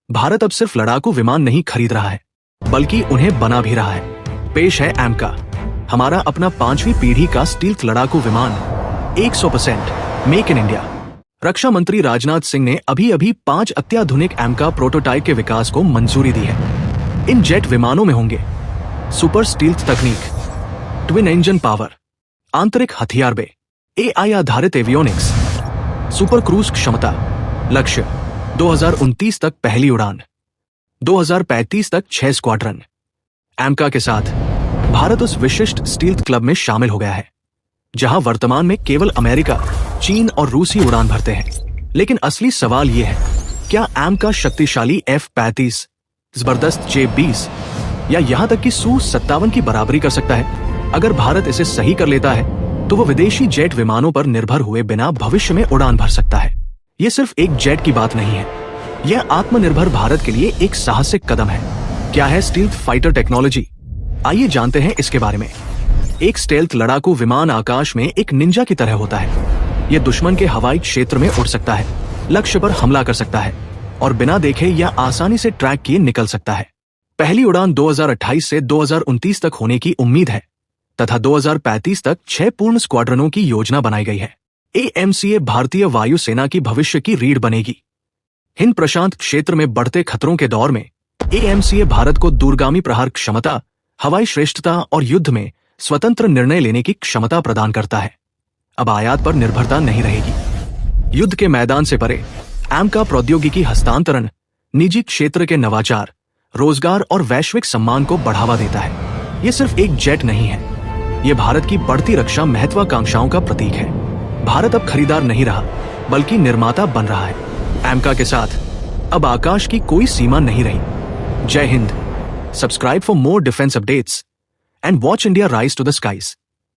भारत अब सिर्फ लड़ाकू विमान नहीं खरीद रहा है, बल्कि उन्हें बना भी रहा है। पेश है एमका, हमारा अपना 5वीं पीढ़ी का स्टील्थ लड़ाकू विमान, 100% मेक इन इंडिया। रक्षा मंत्री राजनाथ सिंह ने अभी 5 अत्याधुनिक एमका प्रोटोटाइप के विकास को मंजूरी दी है। इन जेट विमानों में होंगे सुपर स्टील्थ तकनीक, ट्विन इंजन पावर, आंतरिक हथियार बे, एआई आधारित एवियोनिक्स, सुपर क्रूज क्षमता। लक्ष्य 2029 तक पहली उड़ान, 2035 तक 6 स्क्वाड्रन। एमका के साथ भारत उस विशिष्ट स्टील्थ क्लब में शामिल हो गया है जहां वर्तमान में केवल अमेरिका, चीन और रूस ही उड़ान भरते हैं। लेकिन असली सवाल यह है, क्या एमका शक्तिशाली F-35, जबरदस्त J-20 या यहां तक कि Su-57 की बराबरी कर सकता है? अगर भारत इसे सही कर लेता है तो वो विदेशी जेट विमानों पर निर्भर हुए बिना भविष्य में उड़ान भर सकता है। ये सिर्फ एक जेट की बात नहीं है, यह आत्मनिर्भर भारत के लिए एक साहसिक कदम है। क्या है स्टील्थ फाइटर टेक्नोलॉजी? आइए जानते हैं इसके बारे में। एक स्टेल्थ लड़ाकू विमान आकाश में एक निंजा की तरह होता है। यह दुश्मन के हवाई क्षेत्र में उड़ सकता है, लक्ष्य पर हमला कर सकता है और बिना देखे या आसानी से ट्रैक किए निकल सकता है। पहली उड़ान 2028 से 2029 तक होने की उम्मीद है तथा 2035 तक 6 पूर्ण स्क्वाड्रनों की योजना बनाई गई है। AMCA भारतीय वायुसेना की भविष्य की रीढ़ बनेगी। हिंद प्रशांत क्षेत्र में बढ़ते खतरों के दौर में AMCA भारत को दूरगामी प्रहार क्षमता, हवाई श्रेष्ठता और युद्ध में स्वतंत्र निर्णय लेने की क्षमता प्रदान करता है। अब आयात पर निर्भरता नहीं रहेगी। युद्ध के मैदान से परे एमका प्रौद्योगिकी हस्तांतरण, निजी क्षेत्र के नवाचार, रोजगार और वैश्विक सम्मान को बढ़ावा देता है। ये सिर्फ एक जेट नहीं है, ये भारत की बढ़ती रक्षा महत्वाकांक्षाओं का प्रतीक है। भारत अब खरीदार नहीं रहा, बल्कि निर्माता बन रहा है। एमका के साथ अब आकाश की कोई सीमा नहीं रही। जय Hind. Subscribe for more defence updates and watch India rise to the skies.